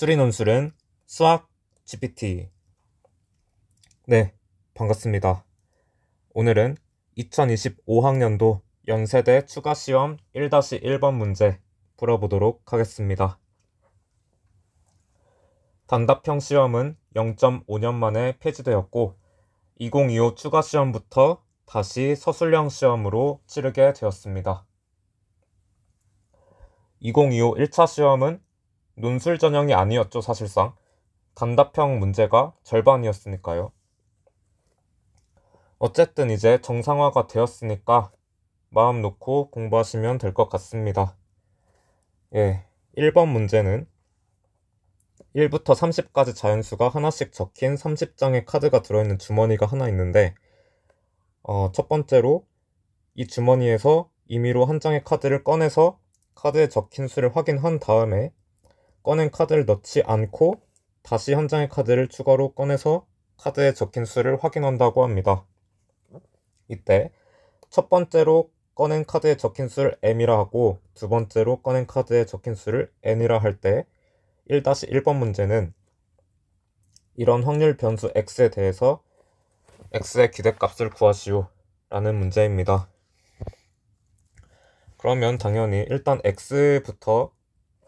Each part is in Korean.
수리 논술은 수학 GPT. 네, 반갑습니다. 오늘은 2025학년도 연세대 추가시험 1-1번 문제 풀어보도록 하겠습니다. 단답형 시험은 0.5년 만에 폐지되었고 2025 추가시험부터 다시 서술형 시험으로 치르게 되었습니다. 2025 1차 시험은 논술 전형이 아니었죠. 사실상 단답형 문제가 절반이었으니까요. 어쨌든 이제 정상화가 되었으니까 마음 놓고 공부하시면 될 것 같습니다. 1번 문제는 1부터 30까지 자연수가 하나씩 적힌 30장의 카드가 들어있는 주머니가 하나 있는데 첫 번째로 이 주머니에서 임의로 한 장의 카드를 꺼내서 카드에 적힌 수를 확인한 다음에 꺼낸 카드를 넣지 않고 다시 한 장의 카드를 추가로 꺼내서 카드에 적힌 수를 확인한다고 합니다. 이때 첫 번째로 꺼낸 카드에 적힌 수를 m이라 하고 두 번째로 꺼낸 카드에 적힌 수를 n이라 할 때 1-1번 문제는 이런 확률 변수 x에 대해서 x의 기대값을 구하시오 라는 문제입니다. 그러면 당연히 일단 x부터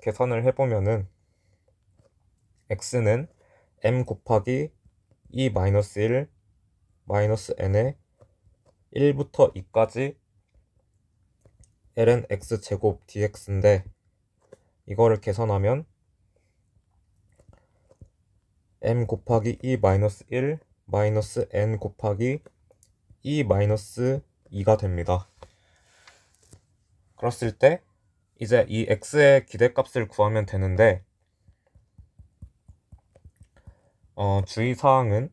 계산을 해보면은 x는 m 곱하기 2-1 n에 1부터 2까지 ln x제곱 dx인데 이거를 계산하면 m 곱하기 2-1 n 곱하기 2-2가 됩니다. 그랬을 때 이제 이 x의 기대값을 구하면 되는데 주의사항은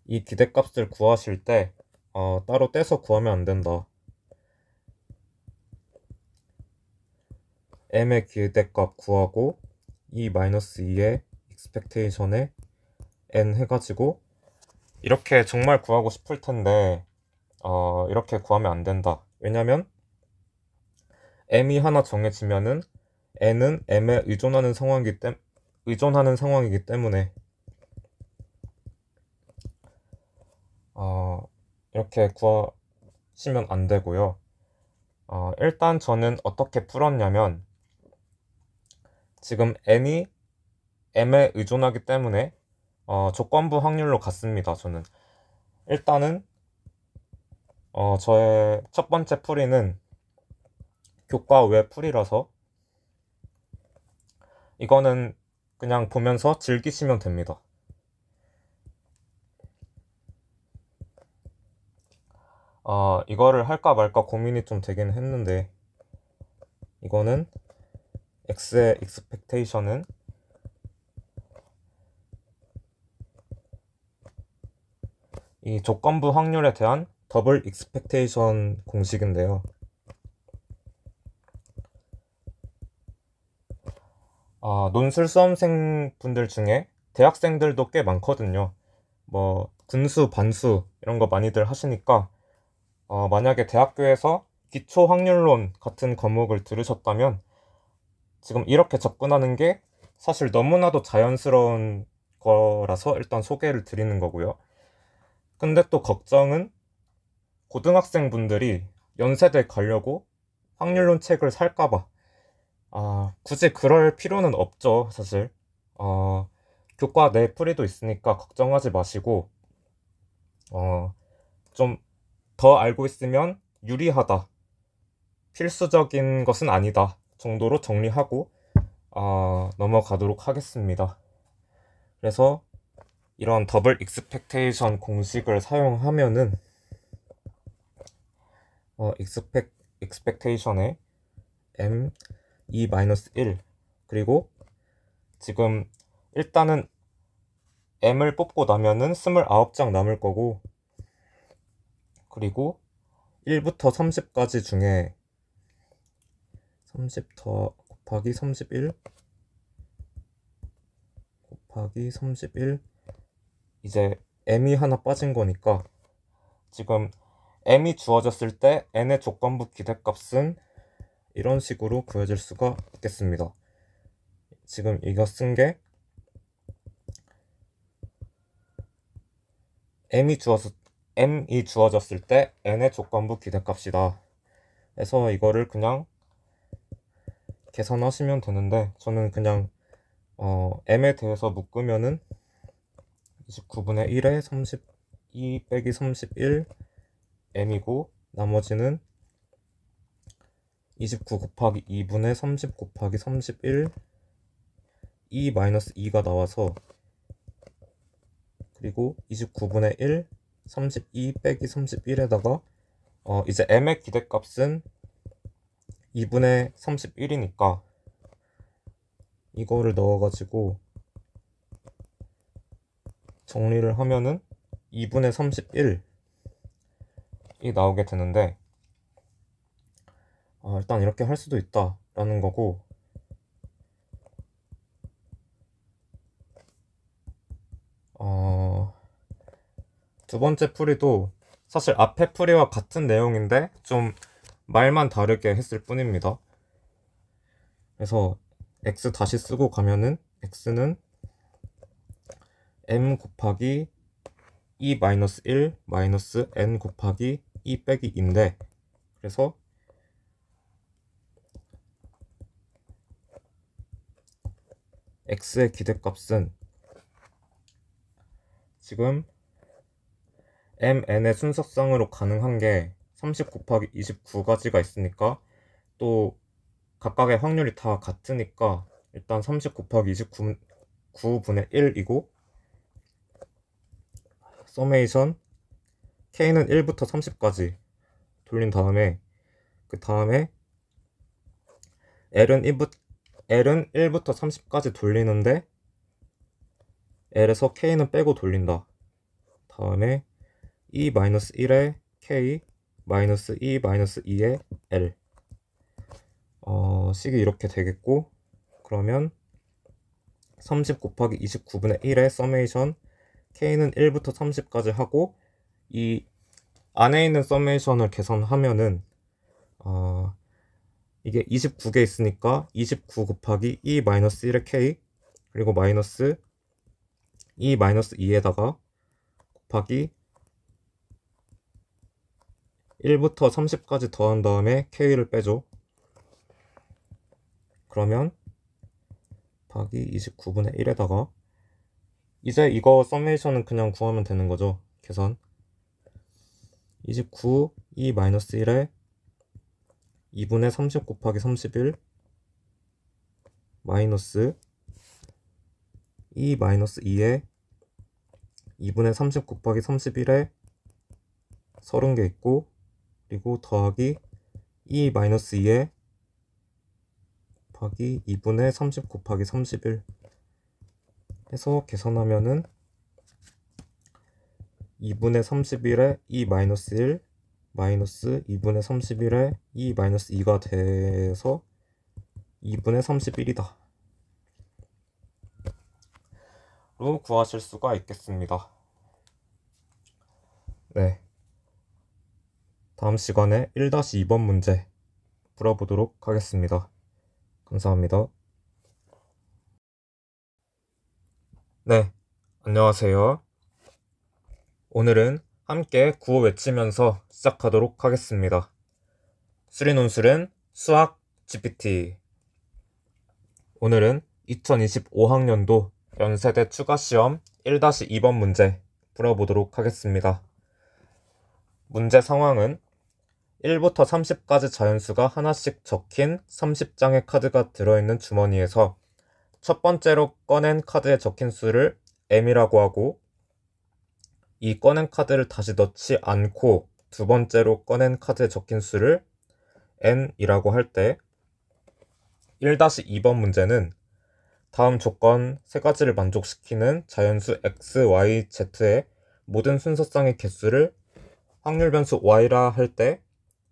이 기대값을 구하실 때 따로 떼서 구하면 안 된다. m의 기대값 구하고 2-2의 expectation에 n 해가지고 이렇게 정말 구하고 싶을 텐데 이렇게 구하면 안 된다. 왜냐면 m이 하나 정해지면은 n은 m에 의존하는 상황이기 때문에 이렇게 구하시면 안 되고요. 일단 저는 어떻게 풀었냐면 지금 n이 m에 의존하기 때문에 조건부 확률로 갔습니다. 저는 일단은 저의 첫 번째 풀이는 교과 외 풀이라서 이거는 그냥 보면서 즐기시면 됩니다. 이거를 할까 말까 고민이 좀 되긴 했는데 이거는 x의 expectation은 이 조건부 확률에 대한 더블 익스펙테이션 공식인데요. 논술 수험생 분들 중에 대학생들도 꽤 많거든요. 뭐 분수, 반수 이런 거 많이들 하시니까 만약에 대학교에서 기초 확률론 같은 과목을 들으셨다면 지금 이렇게 접근하는 게 사실 너무나도 자연스러운 거라서 일단 소개를 드리는 거고요. 근데 또 걱정은 고등학생 분들이 연세대 가려고 확률론 책을 살까봐 굳이 그럴 필요는 없죠. 사실 교과 내 풀이도 있으니까 걱정하지 마시고 좀 더 알고 있으면 유리하다, 필수적인 것은 아니다 정도로 정리하고 넘어가도록 하겠습니다. 그래서 이런 더블 익스펙테이션 공식을 사용하면은 expectation에 m 2-1 그리고 지금 일단은 m을 뽑고 나면은 29장 남을 거고 그리고 1부터 30까지 중에 30 더 곱하기 31 곱하기 31 이제 m이 하나 빠진 거니까 지금 m이 주어졌을 때 n의 조건부 기대값은 이런 식으로 구해질 수가 있겠습니다. 지금 이거 쓴 게 m이 주어졌을 때 n의 조건부 기대값이다. 그래서 이거를 그냥 계산하시면 되는데, 저는 그냥 m에 대해서 묶으면은 29분의 1에 32 빼기 31 m이고, 나머지는 29 곱하기 2분의 30 곱하기 31 2 마이너스 2가 나와서, 그리고 29분의 1 32 빼기 31에다가 이제 m의 기대값은 2분의 31이니까 이거를 넣어가지고 정리를 하면은 2분의 31이 나오게 되는데, 일단 이렇게 할 수도 있다 라는 거고, 두 번째 풀이도 사실 앞에 풀이와 같은 내용인데 좀 말만 다르게 했을 뿐입니다. 그래서 x 다시 쓰고 가면은 x는 m 곱하기 2 마이너스 1 마이너스 n 곱하기 2 빼기 2인데, 그래서 x의 기대값은 지금 mn의 순서상으로 가능한 게 30 곱하기 29가지가 있으니까, 또 각각의 확률이 다 같으니까 일단 30 곱하기 29분의 1이고, 서메이션 k는 1부터 30까지 돌린 다음에, 그 다음에 L은 1부터 30까지 돌리는데 L에서 K는 빼고 돌린다. 다음에 E-1에 K 마이너스 E-2에 L, 식이 이렇게 되겠고, 그러면 30 곱하기 29분의 1의 서메이션 K는 1부터 30까지 하고, 이 안에 있는 서메이션을 계산하면은 이게 29개 있으니까 29 곱하기 E-1의 K, 그리고 마이너스 E-2에다가 곱하기 1부터 30까지 더한 다음에 K를 빼죠. 그러면 곱하기 29분의 1에다가, 이제 이거 서메이션은 그냥 구하면 되는 거죠. 계산 29 E-1에 2분의 30 곱하기 31 마이너스 E-2에 2분의 30 곱하기 31에 30개 있고, 그리고 더하기 E-2에 곱하기 2분의 30 곱하기 31 해서 계산하면은 2분의 31에 E-1 마이너스 2분의 31에 E-2가 돼서 2분의 31이다 로 구하실 수가 있겠습니다. 네, 다음 시간에 1-2번 문제 풀어보도록 하겠습니다. 감사합니다. 네, 안녕하세요. 오늘은 함께 구호 외치면서 시작하도록 하겠습니다. 수리논술은 수학 GPT. 오늘은 2025학년도 연세대 추가시험 1-2번 문제 풀어보도록 하겠습니다. 문제 상황은 1부터 30까지 자연수가 하나씩 적힌 30장의 카드가 들어있는 주머니에서 첫 번째로 꺼낸 카드에 적힌 수를 m이라고 하고, 이 꺼낸 카드를 다시 넣지 않고 두 번째로 꺼낸 카드에 적힌 수를 n이라고 할 때, 1-2번 문제는 다음 조건 세 가지를 만족시키는 자연수 x, y, z의 모든 순서상의 개수를 확률 변수 y라 할 때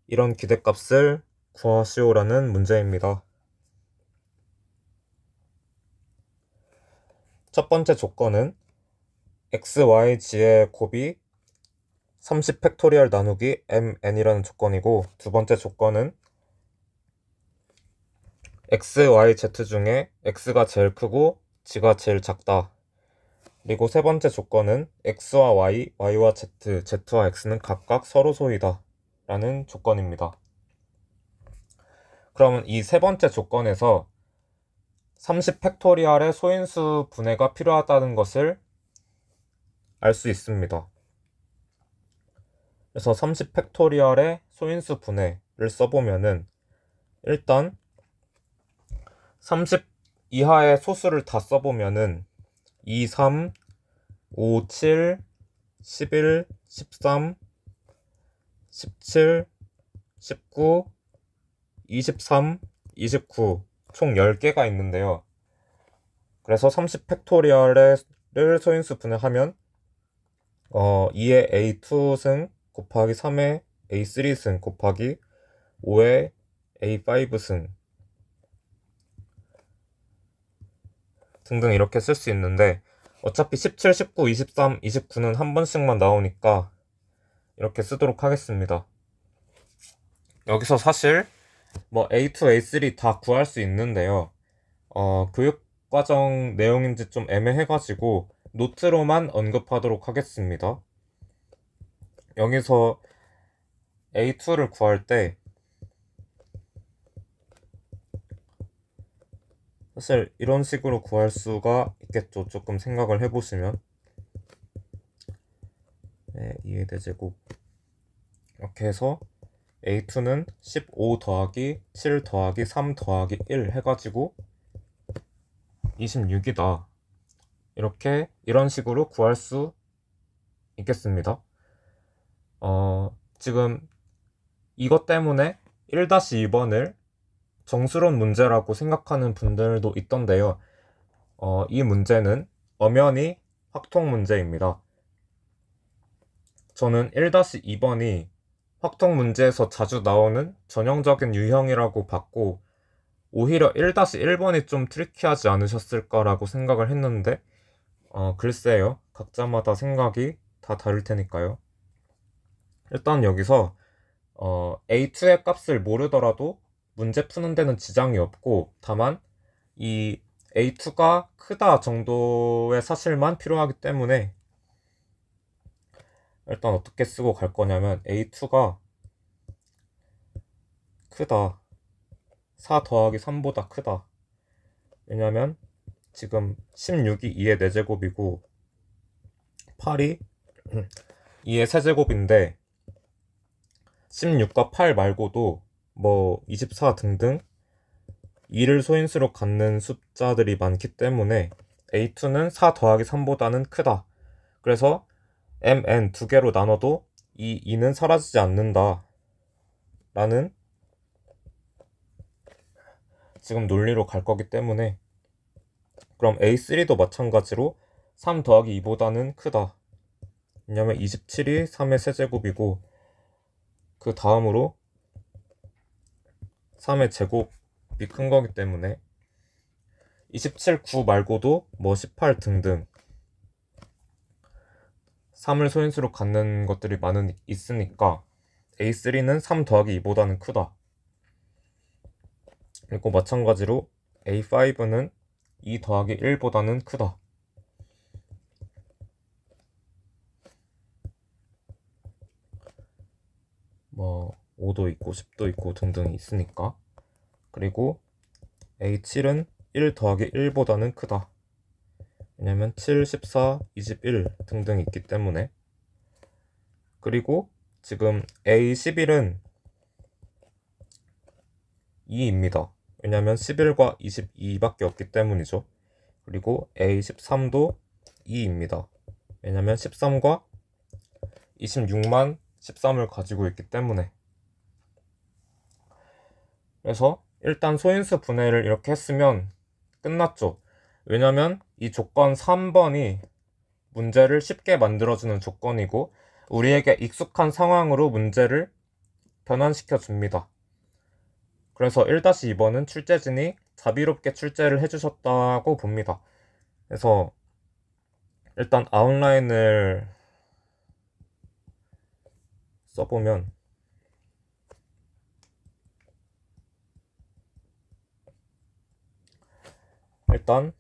이런 기대값을 구하시오라는 문제입니다. 첫 번째 조건은 x, y, g의 곱이 30 팩토리얼 나누기 mn이라는 조건이고, 두 번째 조건은 x, y, z 중에 x가 제일 크고 g가 제일 작다. 그리고 세 번째 조건은 x와 y, y와 z, z와 x는 각각 서로 소이다 라는 조건입니다. 그러면 이 세 번째 조건에서 30 팩토리얼의 소인수 분해가 필요하다는 것을 알 수 있습니다. 그래서 30 팩토리얼의 소인수 분해를 써보면은 일단 30 이하의 소수를 다 써보면은 2, 3, 5, 7, 11, 13, 17, 19, 23, 29 총 10개가 있는데요. 그래서 30 팩토리얼을 소인수 분해하면 2의 A2승 곱하기 3의 A3승 곱하기 5의 A5승 등등 이렇게 쓸 수 있는데 어차피 17, 19, 23, 29는 한 번씩만 나오니까 이렇게 쓰도록 하겠습니다. 여기서 사실 A2, A3 다 구할 수 있는데요. 교육과정 내용인지 좀 애매해가지고 노트로만 언급하도록 하겠습니다. 여기서 A2를 구할 때 사실 이런 식으로 구할 수가 있겠죠. 조금 생각을 해보시면 2의 대제곱 이렇게 해서 A2는 15 더하기 7 더하기 3 더하기 1 해가지고 26이다. 이런 식으로 구할 수 있겠습니다. 지금 이것 때문에 1-2번을 정수론 문제라고 생각하는 분들도 있던데요. 이 문제는 엄연히 확통 문제입니다. 저는 1-2번이 확통 문제에서 자주 나오는 전형적인 유형이라고 봤고 오히려 1-1번이 좀 트리키하지 않으셨을까라고 생각을 했는데 글쎄요. 각자마다 생각이 다 다를 테니까요. 일단 여기서 A2의 값을 모르더라도 문제 푸는 데는 지장이 없고 다만 이 A2가 크다 정도의 사실만 필요하기 때문에 일단 어떻게 쓰고 갈 거냐면 A2가 크다 4 더하기 3보다 크다. 왜냐면 지금 16이 2의 4제곱이고 8이 2의 세제곱인데 16과 8 말고도 24 등등 2를 소인수로 갖는 숫자들이 많기 때문에 A2는 4 더하기 3보다는 크다. 그래서 mn 두 개로 나눠도 이 2는 사라지지 않는다 라는 지금 논리로 갈 거기 때문에 그럼 A3도 마찬가지로 3 더하기 2보다는 크다. 왜냐면 27이 3의 세제곱이고 그 다음으로 3의 제곱이 큰 거기 때문에 27, 9 말고도 18 등등 3을 소인수로 갖는 것들이 있으니까 A3는 3 더하기 2보다는 크다. 그리고 마찬가지로 A5는 2 더하기 1보다는 크다. 5도 있고 10도 있고 등등 있으니까. 그리고 A7은 1 더하기 1보다는 크다. 왜냐면 7, 14, 21 등등 있기 때문에. 그리고 지금 A11은 2입니다. 왜냐면 11과 22밖에 없기 때문이죠. 그리고 A13도 2입니다. 왜냐면 13과 26만 13을 가지고 있기 때문에. 그래서 일단 소인수 분해를 이렇게 했으면 끝났죠. 왜냐면 이 조건 3번이 문제를 쉽게 만들어주는 조건이고 우리에게 익숙한 상황으로 문제를 변환시켜 줍니다. 그래서 1-2번은 출제진이 자비롭게 출제를 해주셨다고 봅니다. 그래서 일단 아웃라인을 써보면 일단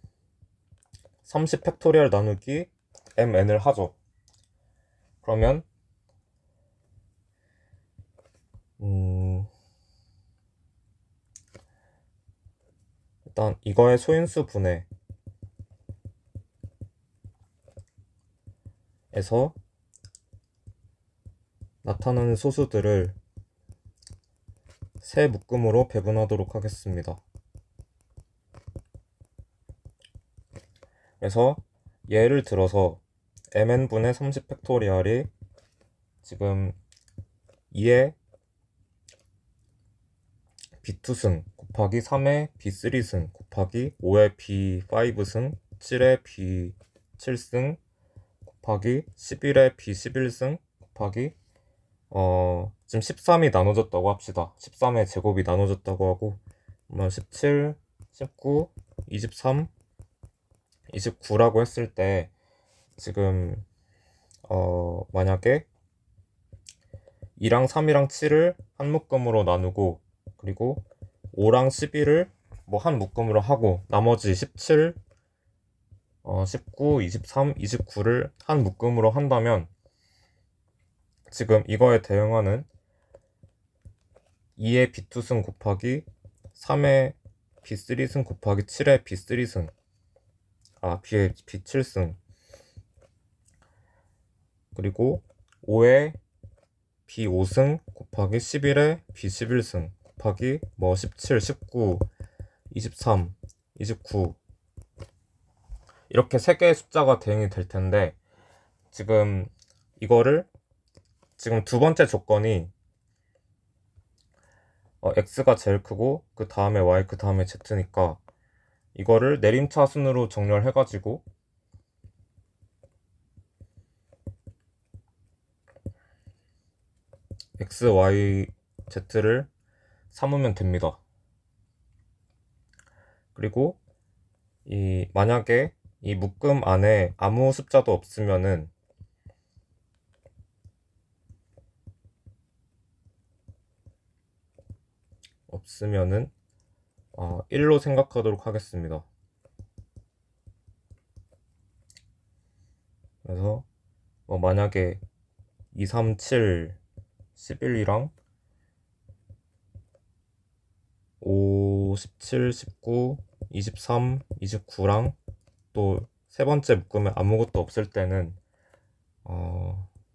30 팩토리얼 나누기 mn을 하죠. 그러면 일단 이거의 소인수 분해에서 나타나는 소수들을 세 묶음으로 배분하도록 하겠습니다. 그래서 예를 들어서 mn분의 30 팩토리얼이 지금 2의 b2승 곱하기 3의 b3승 곱하기 5의 b5승 7의 b7승 곱하기 11의 b11승 곱하기 지금 13이 나눠졌다고 합시다. 13의 제곱이 나눠졌다고 하고 17, 19, 23, 29라고 했을 때 지금 만약에 2랑 3이랑 7을 한 묶음으로 나누고 그리고 5랑 11을 뭐 한 묶음으로 하고 나머지 17, 19, 23, 29를 한 묶음으로 한다면 지금 이거에 대응하는 2의 b2승 곱하기 3의 b3승 곱하기 7의 b3승 b의 b7승 그리고 5의 b5승 곱하기 11의 b11승 곱하기 뭐 17, 19, 23, 29 이렇게 3개의 숫자가 대응이 될 텐데 지금 이거를 지금 두 번째 조건이 x가 제일 크고 그 다음에 y 그 다음에 z니까 이거를 내림차 순으로 정렬해가지고 x, y, z를 삼으면 됩니다. 그리고 만약에 이 묶음 안에 아무 숫자도 없으면은 없으면은 1로 생각하도록 하겠습니다. 그래서 만약에 2, 3, 7, 11이랑 5, 17, 19, 23, 29랑 또 세 번째 묶음에 아무것도 없을 때는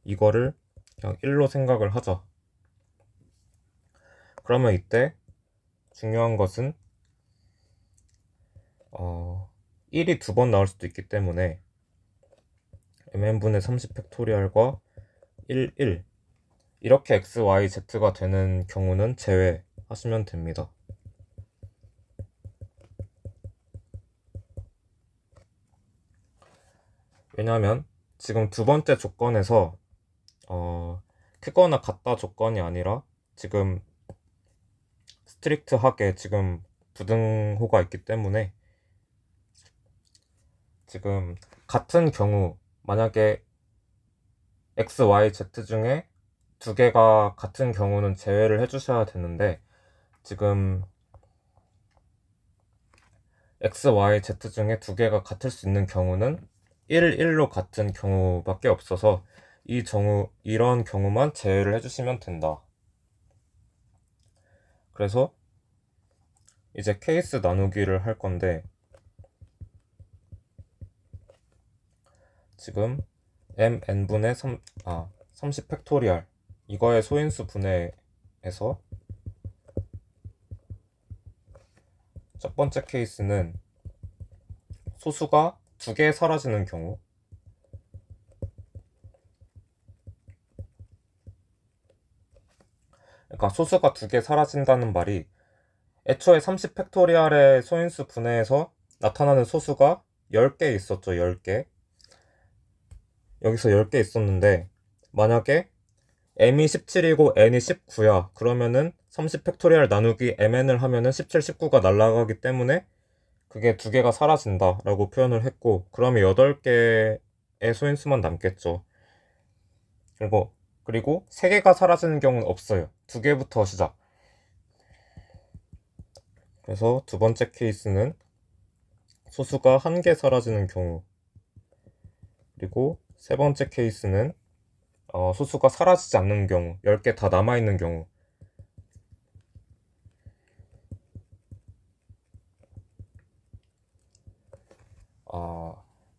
이거를 그냥 1로 생각을 하자. 그러면 이때 중요한 것은 1이 두 번 나올 수도 있기 때문에 mn분의 30 팩토리얼과 1, 1 이렇게 x, y, z가 되는 경우는 제외하시면 됩니다. 왜냐하면 지금 두 번째 조건에서 크거나 같다 조건이 아니라 지금 스트릭트하게 지금 부등호가 있기 때문에 지금 같은 경우 만약에 x, y, z 중에 두 개가 같은 경우는 제외를 해주셔야 되는데 지금 x, y, z 중에 두 개가 같을 수 있는 경우는 1, 1로 같은 경우밖에 없어서 이런 경우만 제외를 해주시면 된다. 그래서 이제 케이스 나누기를 할 건데 지금 mn분의 30 팩토리얼 이거의 소인수 분해에서 첫 번째 케이스는 소수가 2개 사라지는 경우 그러니까 소수가 2개 사라진다는 말이 애초에 30 팩토리얼의 소인수 분해에서 나타나는 소수가 10개 있었죠. 10개 여기서 10개 있었는데 만약에 m이 17이고 n이 19야 그러면은 30 팩토리얼 나누기 mn을 하면은 17, 19가 날아가기 때문에 그게 2개가 사라진다 라고 표현을 했고 그러면 8개의 소인수만 남겠죠. 그리고 3개가 사라지는 경우는 없어요. 2개부터 시작. 그래서 두 번째 케이스는 소수가 1개 사라지는 경우. 그리고 세 번째 케이스는 소수가 사라지지 않는 경우, 10개 다 남아있는 경우.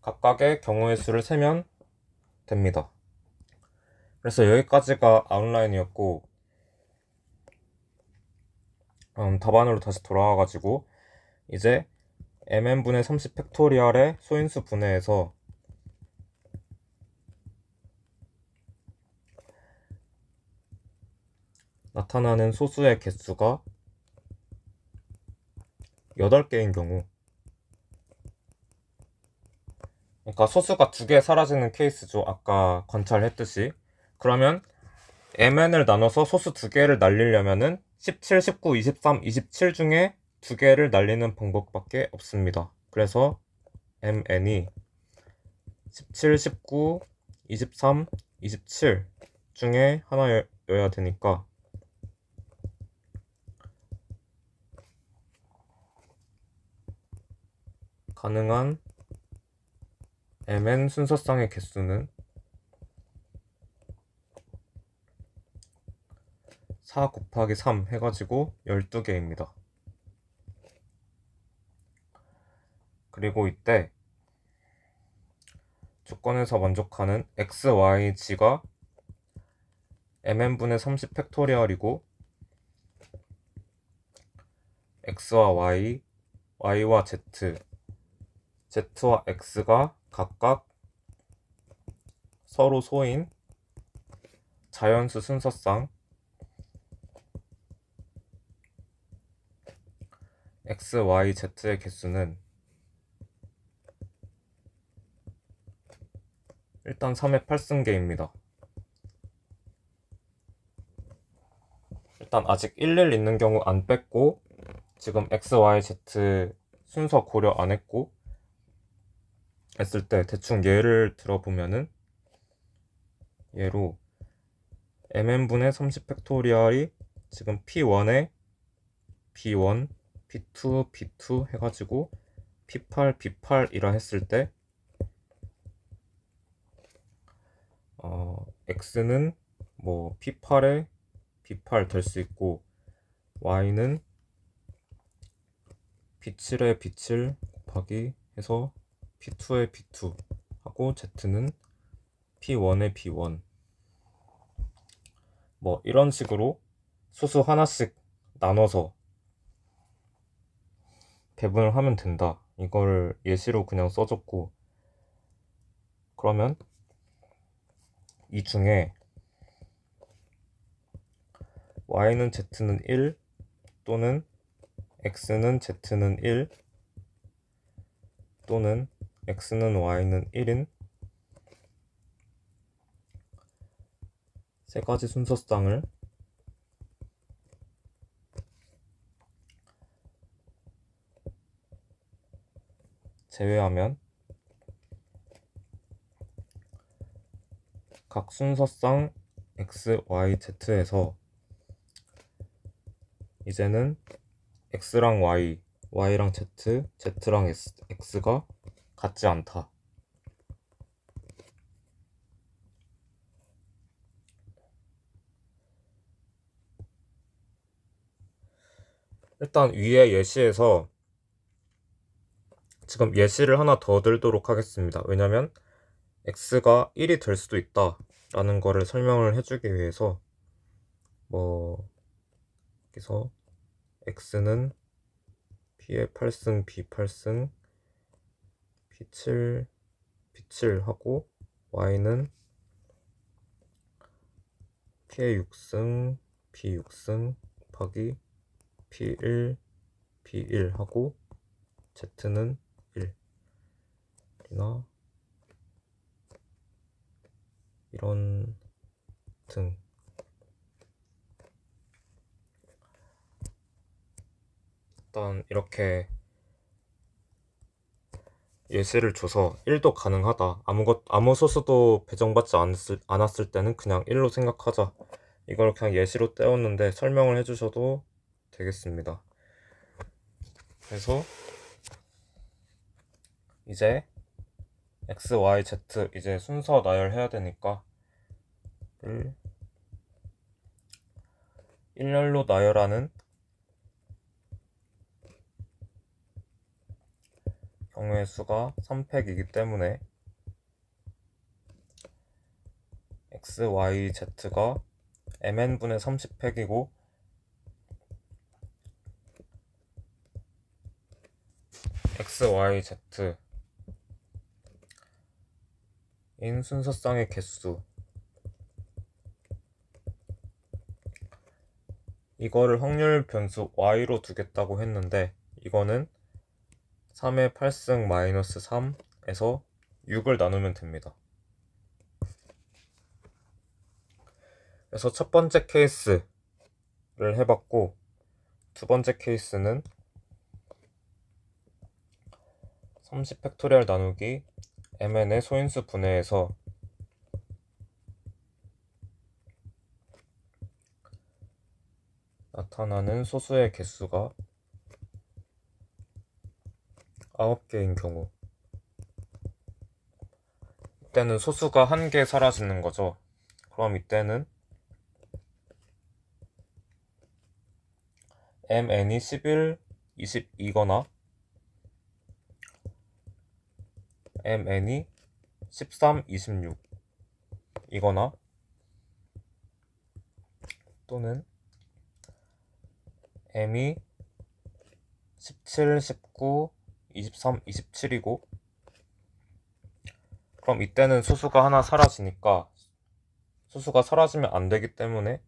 각각의 경우의 수를 세면 됩니다. 그래서 여기까지가 아웃라인이었고, 답안으로 다시 돌아와가지고 이제 mn분의 30 팩토리얼의 소인수 분해해서 나타나는 소수의 개수가 8개인 경우, 그러니까 소수가 2개 사라지는 케이스죠. 아까 관찰했듯이. 그러면 mn을 나눠서 소수 2개를 날리려면은 17, 19, 23, 27 중에 2개를 날리는 방법밖에 없습니다. 그래서 mn이 17, 19, 23, 27 중에 하나여야 되니까 가능한 mn 순서쌍의 개수는 4 곱하기 3 해가지고 12개입니다. 그리고 이때 조건에서 만족하는 x, y, g가 mn분의 30 팩토리얼이고 x와 y, y와 z, z와 x가 각각 서로 소인 자연수 순서쌍 x, y, z의 개수는 일단 3의 8승계입니다. 일단 아직 11 있는 경우 안 뺐고 지금 x, y, z 순서 고려 안 했고 했을 때 대충 예를 들어보면은 예로 mn분의 30 팩토리얼이 지금 p1에 b1, b2, b2 해가지고 p8, b8이라 했을 때 x는 뭐 p8에 b8 될 수 있고 y는 b7에 b7 곱하기 해서 p2에 b2 하고 z는 p1에 b1 뭐 이런 식으로 소수 하나씩 나눠서 배분을 하면 된다. 이걸 예시로 그냥 써줬고 그러면 이 중에 y는 z는 1 또는 x는 z는 1 또는 x는 y는 1인 세 가지 순서쌍을 제외하면 각 순서쌍 x, y, z에서 이제는 x랑 y, y랑 z, z랑 x가 같지 않다. 일단 위에 예시에서 지금 예시를 하나 더 들도록 하겠습니다. 왜냐면 x가 1이 될 수도 있다 라는 거를 설명을 해주기 위해서 뭐 여기서 x는 p의 8승, b 8승, p7, p7 하고 y는 p의 6승, p 6승 곱하기 p1, p1 하고 z는 1이나 이런 등 일단 이렇게 예시를 줘서 1도 가능하다. 아무 소수도 배정받지 않았을 때는 그냥 1로 생각하자. 이걸 그냥 예시로 떼었는데 설명을 해주셔도 되겠습니다. 그래서 이제 x, y, z 이제 순서 나열해야 되니까 일렬로 나열하는 경우의 수가 3팩이기 때문에 x, y, z가 mn분의 30팩이고 x, y, z 인 순서쌍의 개수, 이거를 확률 변수 y로 두겠다고 했는데 이거는 3의 8승 마이너스 3에서 6을 나누면 됩니다. 그래서 첫 번째 케이스를 해봤고, 두 번째 케이스는 30 팩토리얼 나누기 mn의 소인수 분해에서 나타나는 소수의 개수가 9개인 경우, 이때는 소수가 1개 사라지는 거죠. 그럼 이때는 mn이 11, 22거나 mn이 13, 26 이거나 또는 m이 17, 19, 23, 27이고, 그럼 이때는 소수가 하나 사라지니까 소수가 사라지면 안 되기 때문에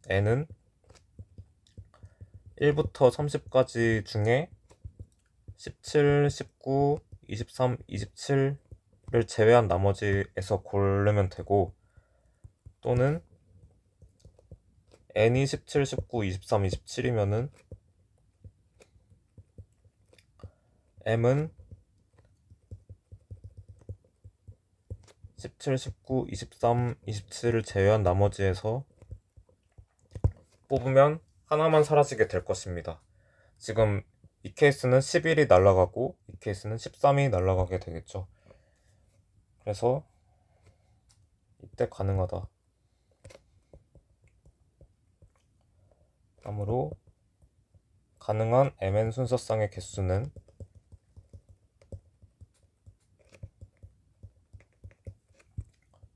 n은 1부터 30까지 중에 17, 19, 23, 27를 제외한 나머지에서 고르면 되고, 또는 n이 17, 19, 23, 27이면은 m은 17, 19, 23, 27을 제외한 나머지에서 뽑으면 하나만 사라지게 될 것입니다. 지금 이 케이스는 11이 날아가고 이 케이스는 13이 날아가게 되겠죠. 그래서 이때 가능하다. 다음으로 가능한 mn 순서쌍의 개수는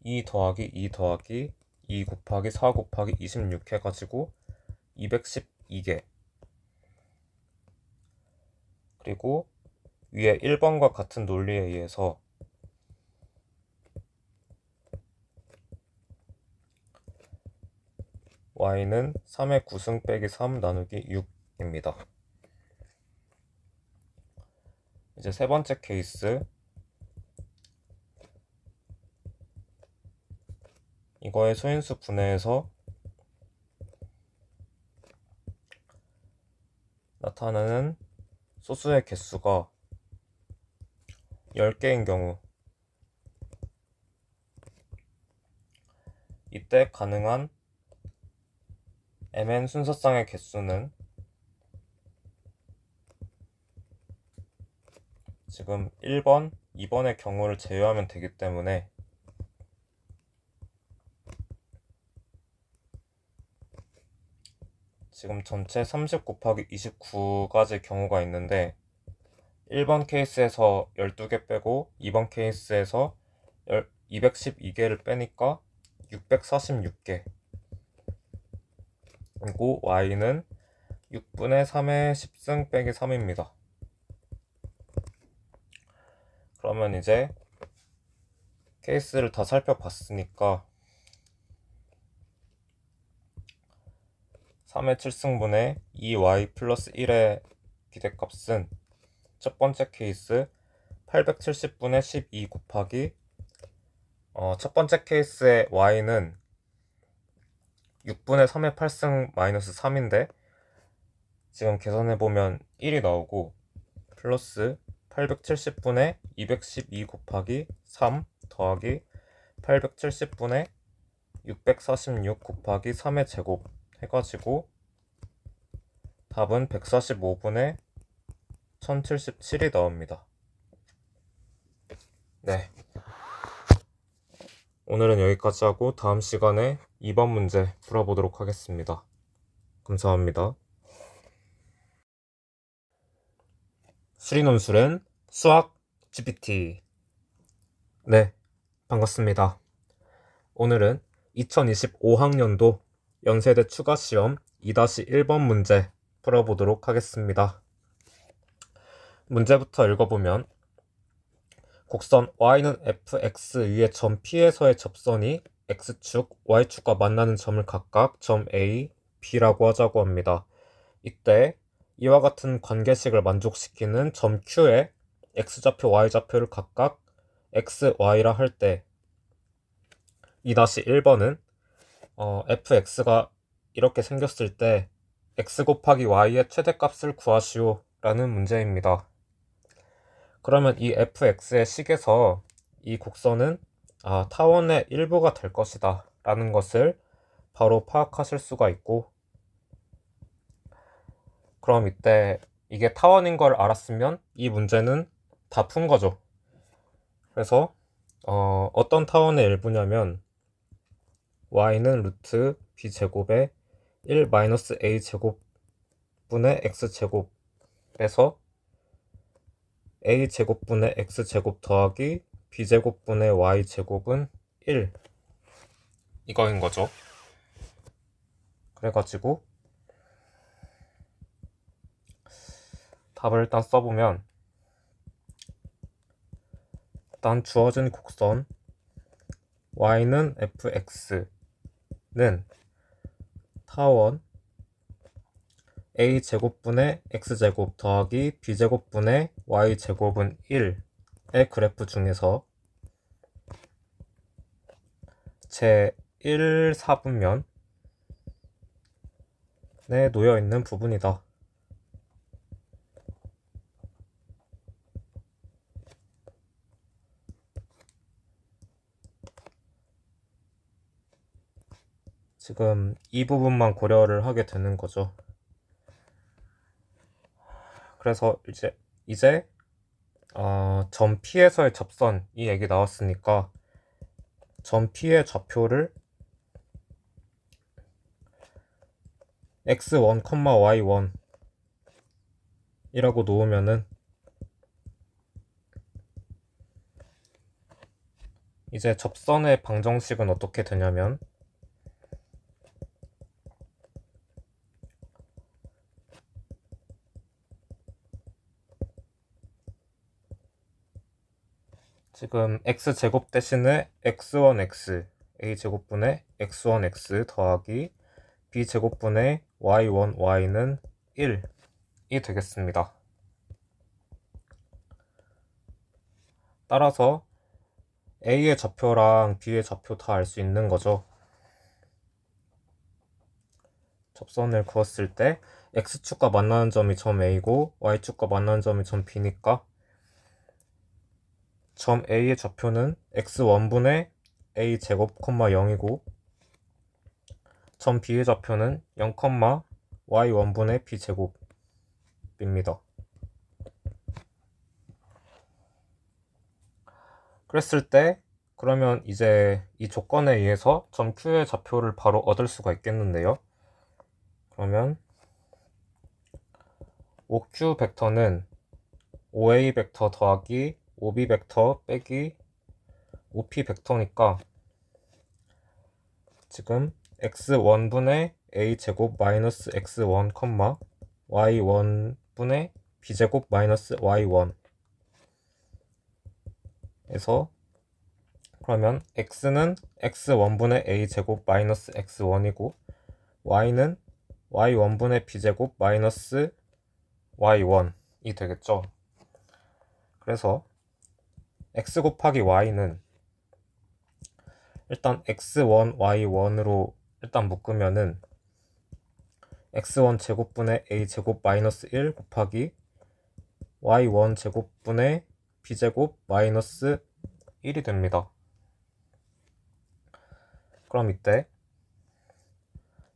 2 더하기 2 더하기 2 곱하기 4 곱하기 26 해가지고 212개, 그리고 위에 1번과 같은 논리에 의해서 y는 3의 9승 빼기 3 나누기 6입니다. 이제 세 번째 케이스, 이거의 소인수 분해에서 나타나는 소수의 개수가 10개인 경우, 이때 가능한 mn 순서쌍의 개수는 지금 1번, 2번의 경우를 제외하면 되기 때문에 지금 전체 30 곱하기 29가지 경우가 있는데 1번 케이스에서 12개 빼고 2번 케이스에서 212개를 빼니까 646개, 그리고 y는 6분의 3의 10승 빼기 3입니다. 그러면 이제 케이스를 다 살펴봤으니까 3의 7승분의 2y 플러스 1의 기대값은 첫 번째 케이스 870분의 12 곱하기 첫 번째 케이스의 y는 6분의 3의 8승 마이너스 3인데 지금 계산해보면 1이 나오고, 플러스 870분의 212 곱하기 3 더하기 870분의 646 곱하기 3의 제곱 해가지고 답은 145분의 1077이 나옵니다. 네. 오늘은 여기까지 하고 다음 시간에 2번 문제 풀어보도록 하겠습니다. 감사합니다. 수리논술엔 수학 GPT. 네, 반갑습니다. 오늘은 2025학년도 연세대 추가시험 2-1번 문제 풀어보도록 하겠습니다. 문제부터 읽어보면 곡선 y는 fx 위의 점 P에서의 접선이 x축, y축과 만나는 점을 각각 점 A, B라고 하자고 합니다. 이때 이와 같은 관계식을 만족시키는 점 Q에 x좌표, y좌표를 각각 x, y라 할 때 2-1번은 fx가 이렇게 생겼을 때 x 곱하기 y의 최대값을 구하시오 라는 문제입니다. 그러면 이 fx의 식에서 이 곡선은 타원의 일부가 될 것이다 라는 것을 바로 파악하실 수가 있고, 그럼 이때 이게 타원인 걸 알았으면 이 문제는 다 푼 거죠. 그래서 어떤 타원의 일부냐면 y는 루트 b제곱에 1 마이너스 a제곱분의 x제곱에서 a제곱분의 x제곱 더하기 b제곱분의 y제곱은 1 이거인 거죠. 그래가지고 답을 일단 써보면, 일단 주어진 곡선 y는 fx는 타원 a제곱분의 x제곱 더하기 b제곱분의 y제곱은 1의 그래프 중에서 제1사분면에 놓여있는 부분이다. 지금 이 부분만 고려를 하게 되는 거죠. 그래서 이제 점 P에서의 접선 이 얘기 나왔으니까 점 P의 좌표를 x1, y1 이라고 놓으면은 이제 접선의 방정식은 어떻게 되냐면 지금 x제곱 대신에 x1x a제곱분의 x1x 더하기 b제곱분의 y1y는 1이 되겠습니다. 따라서 a의 좌표랑 b의 좌표 다 알 수 있는 거죠. 접선을 그었을 때 x축과 만나는 점이 점 a고 y축과 만나는 점이 점 b니까 점 A의 좌표는 x1분의 a제곱, 0이고 점 B의 좌표는 0, y1분의 b제곱입니다. 그랬을 때 그러면 이제 이 조건에 의해서 점 Q의 좌표를 바로 얻을 수가 있겠는데요. 그러면 OQ 벡터는 OA 벡터 더하기 OB 벡터 빼기 OP 벡터니까 지금 x1분의 a제곱 마이너스 x1, y1분의 b제곱 마이너스 y1 에서 그러면 x는 x1분의 a제곱 마이너스 x1이고 y는 y1분의 b제곱 마이너스 y1이 되겠죠. 그래서 x 곱하기 y는 일단 x1, y1으로 일단 묶으면은 x1 제곱분의 a 제곱 마이너스 1 곱하기 y1 제곱분의 b제곱 마이너스 1이 됩니다. 그럼 이때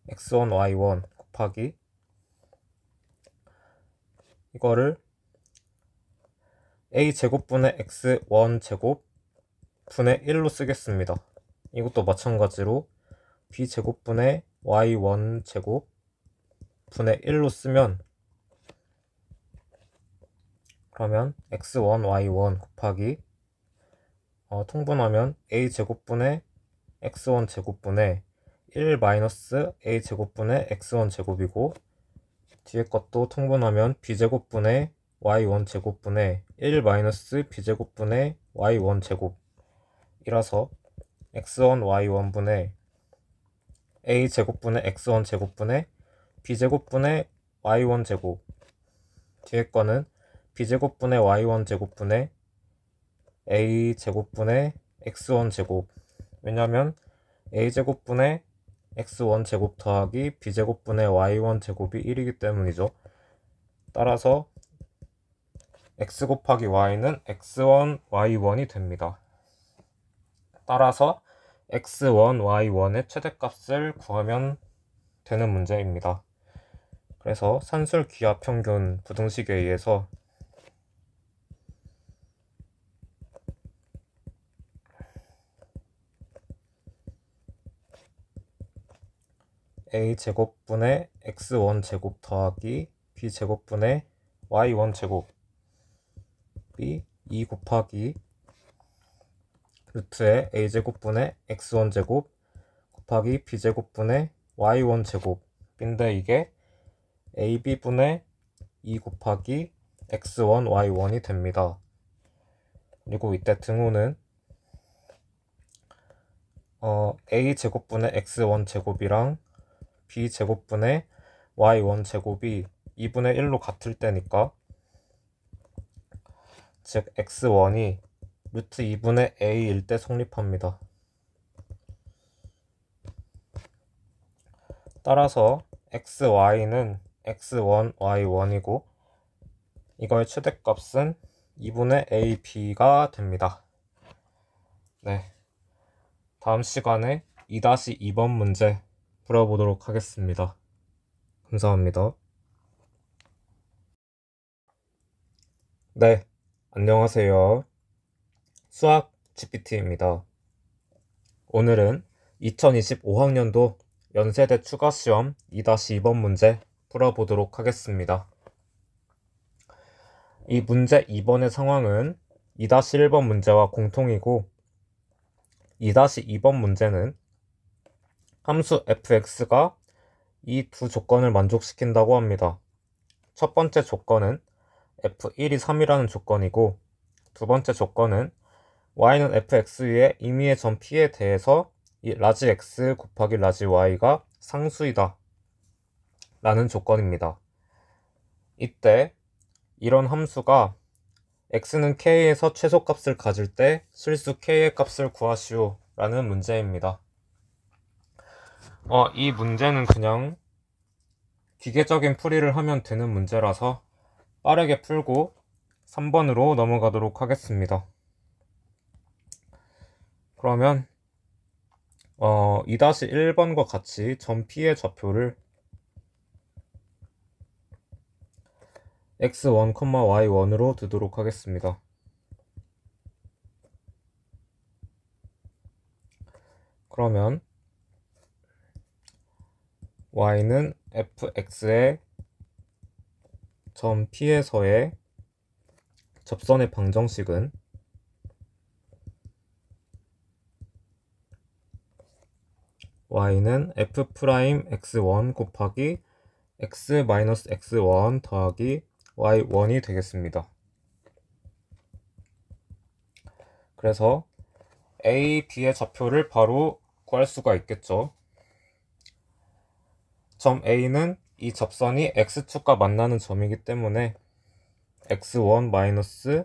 x1, y1 곱하기 이거를 a 제곱분의 x1 제곱 분의 1로 쓰겠습니다. 이것도 마찬가지로 b제곱분의 y1제곱 분의 1로 쓰면, 그러면 x1 y1 곱하기 통분하면 a제곱분의 x1 제곱분의 1 마이너스 a제곱분의 x1 제곱이고, 뒤에 것도 통분하면 b제곱분의 y1 제곱분의 1 마이너스 b제곱분의 y1 제곱이라서 x1 y1분의 a제곱분의 x1 제곱분의 b제곱분의 y1 제곱, 뒤에 거는 b제곱분의 y1 제곱분의 a제곱분의 x1 제곱, 왜냐면 a제곱분의 x1 제곱 더하기 b제곱분의 y1 제곱이 1이기 때문이죠. 따라서 x 곱하기 y는 x1 y1이 됩니다. 따라서 x1 y1의 최대값을 구하면 되는 문제입니다. 그래서 산술 기하 평균 부등식에 의해서 a제곱분의 x1 제곱 더하기 b제곱분의 y1 제곱이 2 곱하기 루트의 a제곱분의 x1 제곱 곱하기 b제곱분의 y1 제곱인데, 이게 ab분의 2 곱하기 x1 y1이 됩니다. 그리고 이때 등호는 a제곱분의 x1 제곱이랑 b제곱분의 y1 제곱이 2분의 1로 같을 때니까, 즉 x1이 루트 2분의 a일 때 성립합니다. 따라서 xy는 x1 y1이고 이거의 최대값은 2분의 ab가 됩니다. 네, 다음 시간에 2-2번 문제 풀어보도록 하겠습니다. 감사합니다. 네, 안녕하세요. 수학 GPT입니다. 오늘은 2025학년도 연세대 추가시험 2-2번 문제 풀어보도록 하겠습니다. 이 문제 2번의 상황은 2-1번 문제와 공통이고, 2-2번 문제는 함수 fx가 이 두 조건을 만족시킨다고 합니다. 첫 번째 조건은 f1이 3이라는 조건이고, 두 번째 조건은 y는 fx 위에 임의의 점 p에 대해서 이 라지 x 곱하기 라지 y가 상수이다 라는 조건입니다. 이때 이런 함수가 x는 k에서 최소값을 가질 때 실수 k의 값을 구하시오 라는 문제입니다. 이 문제는 그냥 기계적인 풀이를 하면 되는 문제라서 빠르게 풀고 3번으로 넘어가도록 하겠습니다. 그러면 2-1번과 같이 점 P의 좌표를 x1, y1으로 두도록 하겠습니다. 그러면 y는 fx의 점 P에서의 접선의 방정식은 y는 f'x1 곱하기 x-x1 더하기 y1이 되겠습니다. 그래서 a, b의 좌표를 바로 구할 수가 있겠죠. 점 a는 이 접선이 x축과 만나는 점이기 때문에 x1 마이너스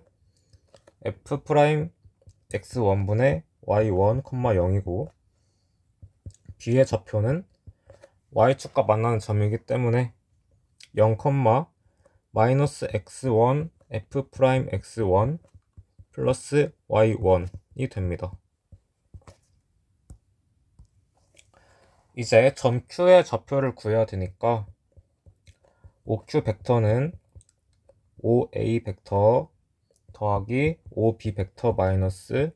f'x1분의 y1, 0이고, b의 좌표는 y축과 만나는 점이기 때문에 0, 마이너스 x1 f'x1 플러스 y1이 됩니다. 이제 점 Q의 좌표를 구해야 되니까 OQ 벡터는 OA 벡터 더하기 OB 벡터 마이너스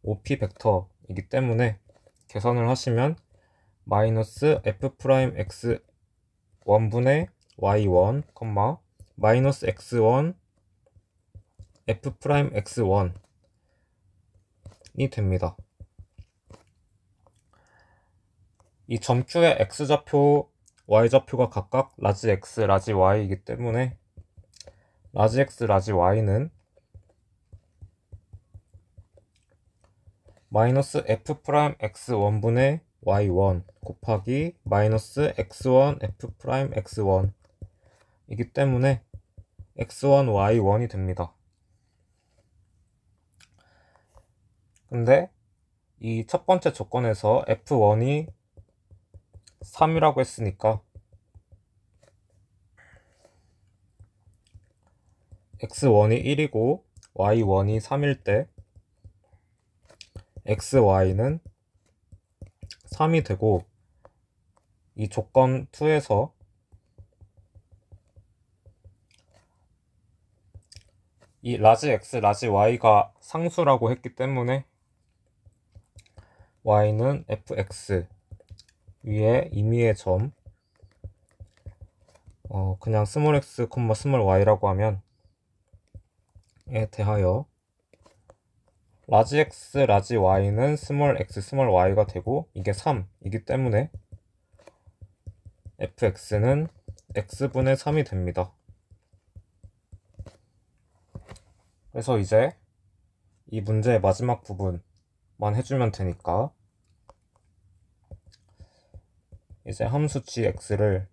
OP 벡터이기 때문에 계산을 하시면 마이너스 F'X 1분의 Y1, 마이너스 X1 F'X1이 됩니다. 이 점 Q의 X좌표, Y좌표가 각각 라지 X, 라지 Y이기 때문에 라지 X, 라지 Y는 마이너스 F'X1분의 Y1 곱하기 마이너스 X1 F'X1 이기 때문에 X1, Y1이 됩니다. 근데 이 첫 번째 조건에서 F1이 3이라고 했으니까 X1이 1이고 Y1이 3일 때 XY는 3이 되고, 이 조건 2에서 이 라지 X, 라지 Y가 상수라고 했기 때문에 Y는 Fx 위에 임의의 점 그냥 스몰 x, 스몰 y라고 하면 에 대하여 라지 x, 라지 y는 스몰 x, 스몰 y가 되고 이게 3이기 때문에 fx는 x분의 3이 됩니다. 그래서 이제 이 문제의 마지막 부분만 해주면 되니까 이제 함수 gx를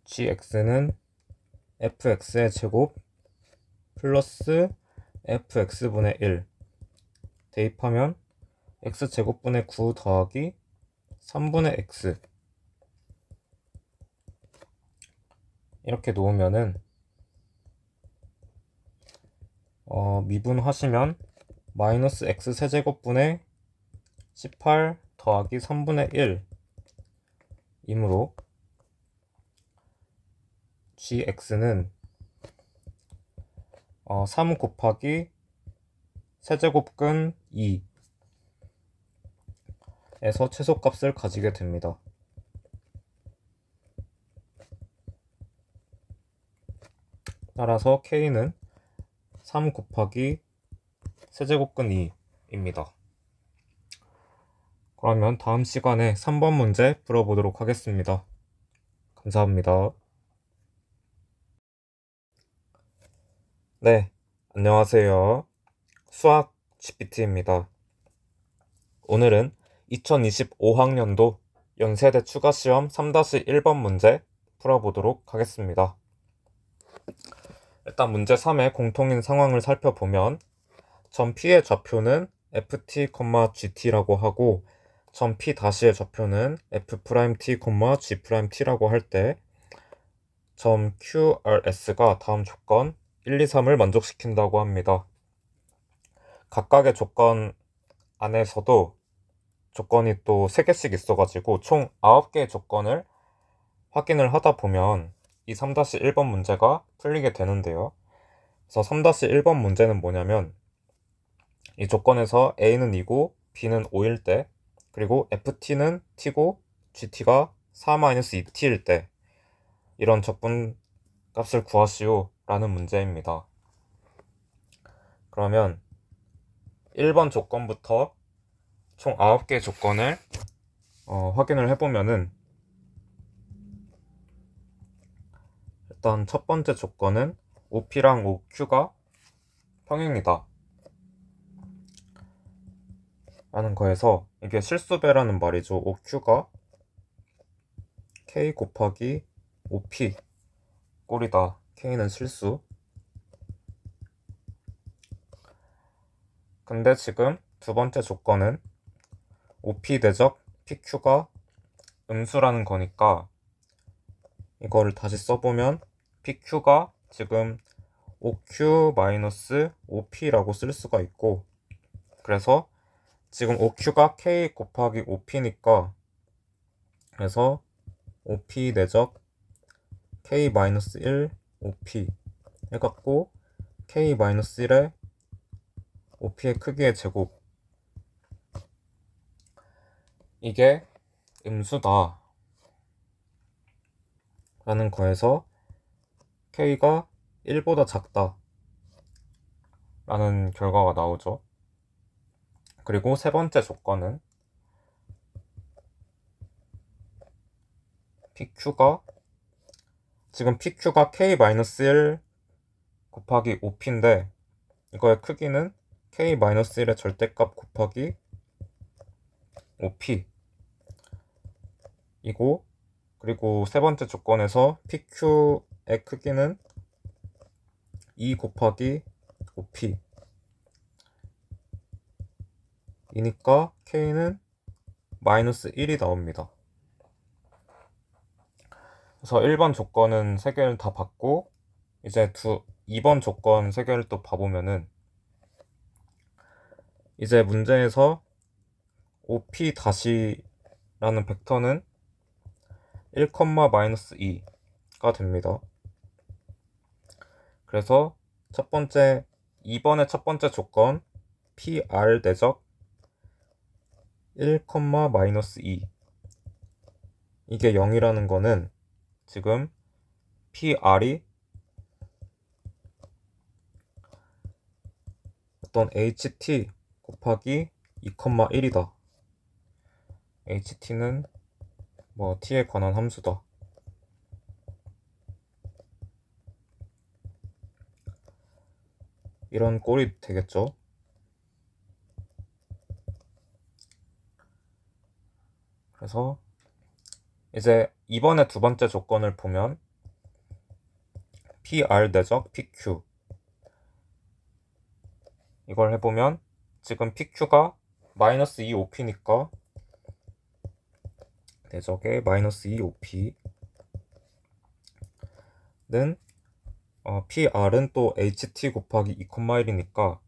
gx는 fx의 제곱 플러스 fx분의 1 대입하면 x제곱분의 9 더하기 3분의 x 이렇게 놓으면은 미분하시면 마이너스 x세제곱분의 18 더하기 3분의 1 이므로 gx는 3 곱하기 세제곱근 2 에서 최소값을 가지게 됩니다. 따라서 k는 3 곱하기 세제곱근 2입니다. 그러면 다음 시간에 3번 문제 풀어보도록 하겠습니다. 감사합니다. 네, 안녕하세요. 수학 GPT입니다. 오늘은 2025학년도 연세대 추가시험 3-1번 문제 풀어보도록 하겠습니다. 일단 문제 3의 공통인 상황을 살펴보면 점 P의 좌표는 ft, gt라고 하고 점 P-의 좌표는 f't, g't라고 할 때 점 QRS가 다음 조건 1, 2, 3을 만족시킨다고 합니다. 각각의 조건 안에서도 조건이 또 3개씩 있어가지고 총 9개의 조건을 확인을 하다 보면 이 3-1번 문제가 풀리게 되는데요. 그래서 3-1번 문제는 뭐냐면 이 조건에서 A는 2고 B는 5일 때 그리고 FT는 T고 GT가 4-2T일 때 이런 적분 값을 구하시오 라는 문제입니다. 그러면 1번 조건부터 총 9개의 조건을 확인을 해보면은 일단 첫 번째 조건은 OP랑 OQ가 평행이다 라는 거에서 이게 실수배라는 말이죠. OQ가 K 곱하기 OP 꼴이다. K는 실수. 근데 지금 두 번째 조건은 OP 대적 PQ가 음수라는 거니까 이거를 다시 써보면 PQ가 지금 OQ-OP라고 쓸 수가 있고 그래서 지금 OQ가 K 곱하기 OP니까 그래서 OP 내적 K-1 OP 해갖고 K-1에 OP의 크기의 제곱, 이게 음수다 라는 거에서 K가 1보다 작다 라는 결과가 나오죠. 그리고 세 번째 조건은 PQ가, 지금 PQ가 K-1 곱하기 OP인데 이거의 크기는 K-1의 절대값 곱하기 OP 이고, 그리고 세 번째 조건에서 PQ의 크기는 2 곱하기 OP 이니까 K는 -1이 나옵니다. 그래서 1번 조건은 3개를 다 받고, 이제 2번 조건 3개를 또 봐보면은 이제 문제에서 OP 라는 벡터는 1, -2가 됩니다. 그래서 2번의 첫 번째 조건 PR 내적 1, -2 이게 0이라는 거는 지금 PR이 어떤 HT 곱하기 2,1이다. HT는 뭐 t에 관한 함수다. 이런 꼴이 되겠죠. 그래서 이제 이번에 두 번째 조건을 보면 PR 내적 PQ 이걸 해보면 지금 PQ가 -2 OP니까 내적의 -2 OP는 PR은 또 HT 곱하기 2,1이니까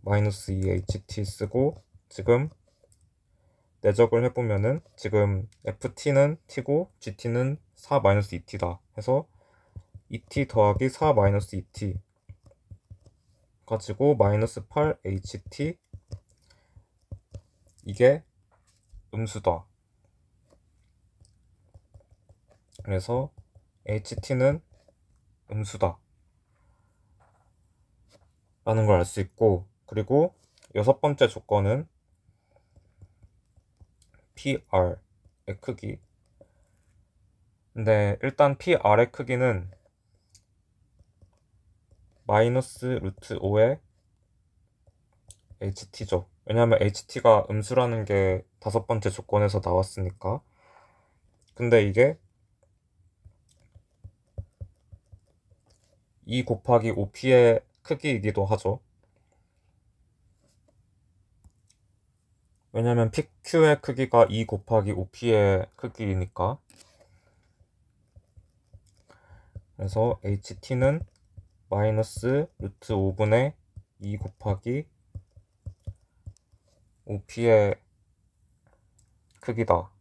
-2 HT 쓰고, 지금 내적을 해보면은 지금 FT는 T고 GT는 4-2T다 해서 2T 더하기 4-2T 가지고 -8HT 이게 음수다. 그래서 HT는 음수다 라는 걸 알 수 있고, 그리고 여섯 번째 조건은 PR의 크기. 근데 일단 PR의 크기는 -√5의 HT죠. 왜냐하면 HT가 음수라는 게 다섯 번째 조건에서 나왔으니까. 근데 이게 2 곱하기 OP의 크기이기도 하죠. 왜냐면 PQ의 크기가 2 곱하기 OP의 크기이니까. 그래서 HT는 -√5분의 2 곱하기 OP의 크기다.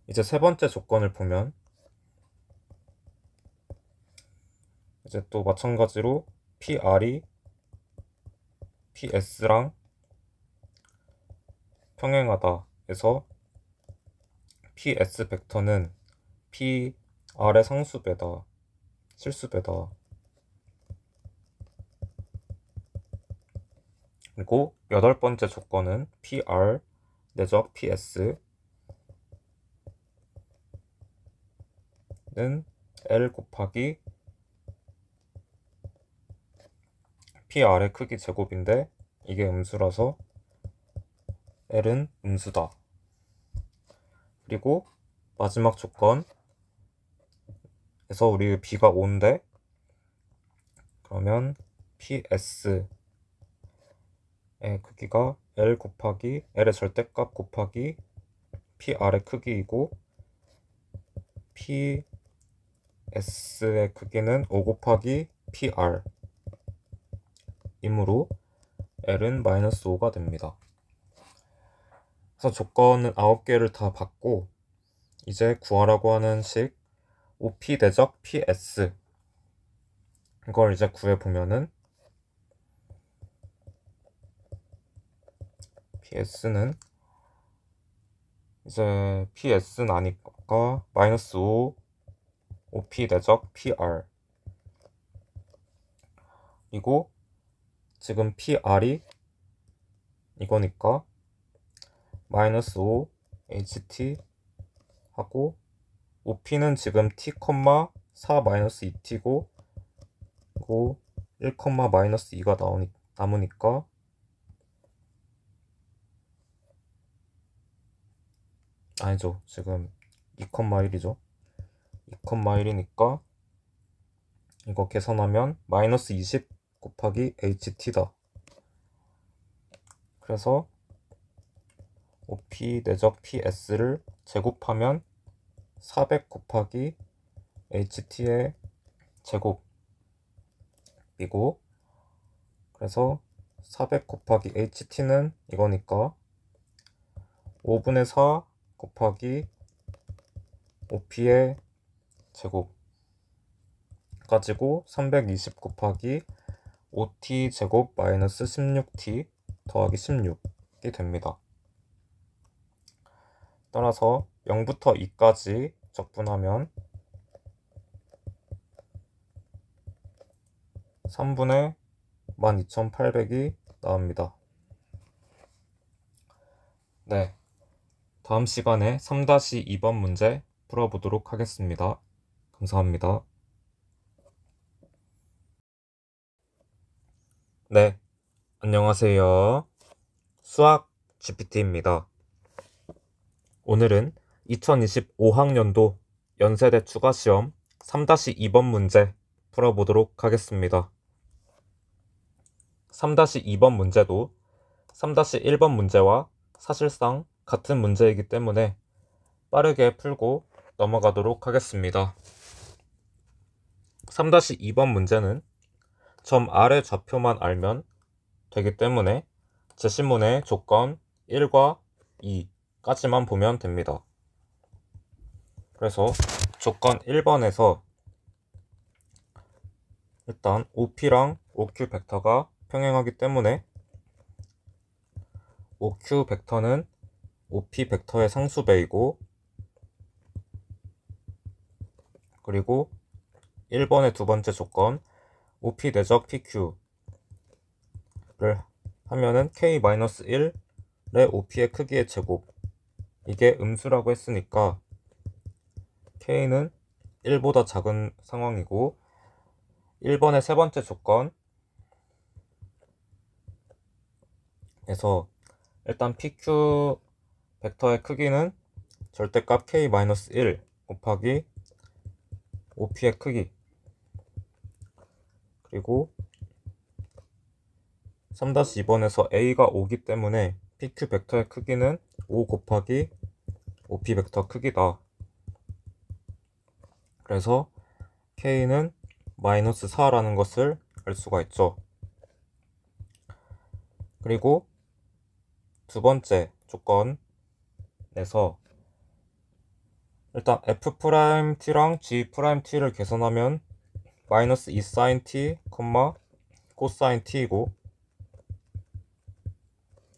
이제 세 번째 조건을 보면 이제 또 마찬가지로 PR이 PS랑 평행하다 해서 PS 벡터는 PR의 상수배다, 실수배다. 그리고 여덟 번째 조건은 PR 내적 PS는 L 곱하기 PR의 크기 제곱인데 이게 음수라서 L은 음수다. 그리고 마지막 조건에서 우리 B가 5인데, 그러면 PS의 크기가 L 곱하기 L의 절대값 곱하기 PR의 크기이고, PS의 크기는 5 곱하기 PR 이므로 L은 -5가 됩니다. 그래서 조건은 9개를 다 받고, 이제 구하라고 하는 식 OP 대적 PS 이걸 이제 구해보면은 PS는 이제 PS 나니까 마이너스 5 OP 대적 PR, 그리고 지금 PR이 이거니까 마이너스 5 HT 하고, OP는 지금 T, 4 마이너스 2T고, 그리고 1, 마이너스 2가 남으니까 아니죠, 지금 2,1이죠. 2,1이니까 이거 계산하면 마이너스 20 곱하기 HT다. 그래서 OP 내적 PS를 제곱하면 400 곱하기 HT의 제곱이고, 그래서 400 곱하기 HT는 이거니까 5분의 4 곱하기 OP의 제곱 가지고 320 곱하기 5T 제곱 마이너스 16T 더하기 16이 됩니다. 따라서 0부터 2까지 적분하면 3분의 12,800이 나옵니다. 네, 다음 시간에 3-2번 문제 풀어보도록 하겠습니다. 감사합니다. 네, 안녕하세요. 수학 GPT입니다. 오늘은 2025학년도 연세대 추가시험 3-2번 문제 풀어보도록 하겠습니다. 3-2번 문제도 3-1번 문제와 사실상 같은 문제이기 때문에 빠르게 풀고 넘어가도록 하겠습니다. 3-2번 문제는 점 아래 좌표만 알면 되기 때문에 제시문의 조건 1과 2까지만 보면 됩니다. 그래서 조건 1번에서 일단 OP랑 OQ 벡터가 평행하기 때문에 OQ 벡터는 OP 벡터의 상수배이고, 그리고 1번의 두 번째 조건 OP 내적 PQ를 하면은 K-1의 OP의 크기의 제곱, 이게 음수라고 했으니까 K는 1보다 작은 상황이고, 1번의 세 번째 조건에서 일단 PQ 벡터의 크기는 절대값 K-1 곱하기 OP의 크기, 그리고 3-2번에서 A가 5기 때문에 PQ 벡터의 크기는 5 곱하기 OP 벡터 크기다. 그래서 K는 마이너스 4라는 것을 알 수가 있죠. 그리고 두 번째 조건에서 일단 F'T랑 G'T를 계산하면 마이너스 2sin T, 코사인 T이고,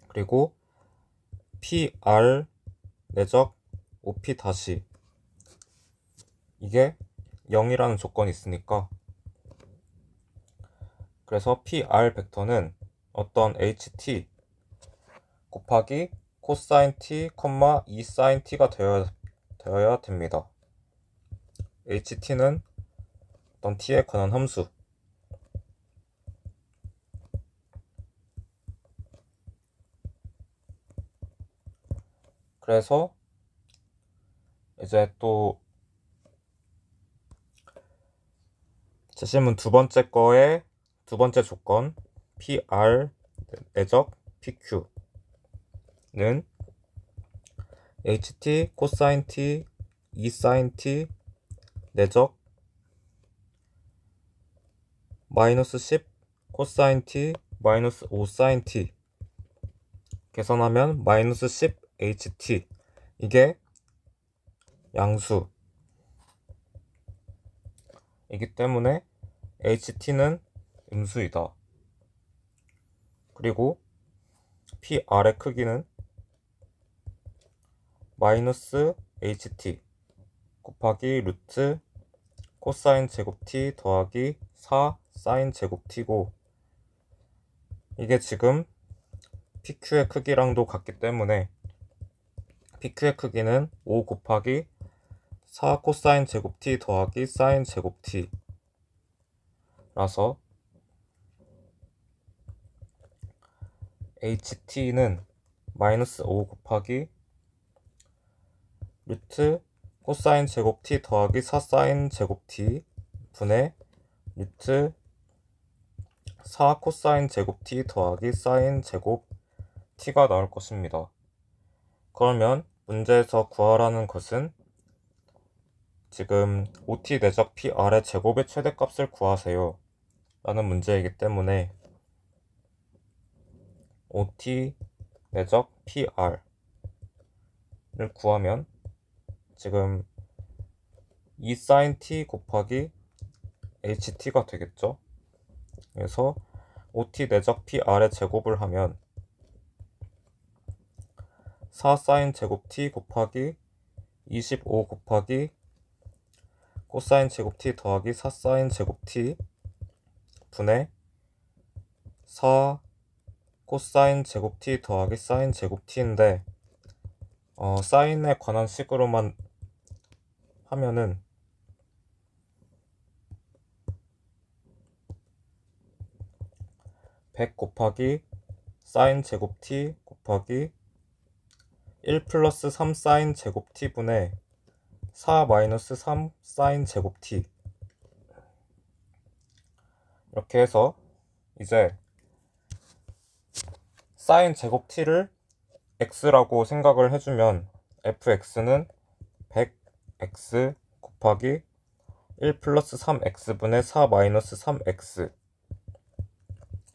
그리고 PR 내적 OP 다시, 이게 0이라는 조건이 있으니까, 그래서 PR 벡터는 어떤 HT 곱하기 코사인 T, 2sin T가 되어야 됩니다. HT는 어떤 T에 관한 함수, 그래서 이제 또 제시문 두 번째 거의 두 번째 조건 PR 내적 PQ는 HT 코사인 T 2sin T 내적 마이너스 10 코사인 T 마이너스 5sin T 계산하면 마이너스 10 HT, 이게 양수이기 때문에 HT는 음수이다. 그리고 PR의 크기는 마이너스 HT 곱하기 루트 코사인 제곱 T 더하기 4 사인 제곱 T고, 이게 지금 PQ의 크기랑도 같기 때문에 PQ의 크기는 5 곱하기 4 코사인 제곱 T 더하기 사인 제곱 T 라서 HT는 마이너스 5 곱하기 루트 코사인 제곱 T 더하기 4 사인 제곱 T 분의 루트 4 코사인 제곱 T 더하기 사인 제곱 T가 나올 것입니다. 그러면 문제에서 구하라는 것은 지금 OT 내적 PR의 제곱의 최대값을 구하세요 라는 문제이기 때문에 OT 내적 PR을 구하면 지금 2 sin T 곱하기 HT가 되겠죠. 그래서 OT 내적 PR의 제곱을 하면 4 sin 제곱 T 곱하기 25 곱하기 코사인 제곱 T 더하기 4 사인 제곱 T 분의 4 코사인 제곱 T 더하기 사인 제곱 T인데 사인에 관한 식으로만 하면은 100 곱하기 사인 제곱 T 곱하기 1 플러스 3 사인 제곱 T 분의 4 마이너스 3 사인 제곱 T, 이렇게 해서 이제 사인 제곱 T를 X라고 생각을 해주면 fx는 100x 곱하기 1 플러스 3x분의 4 마이너스 3x,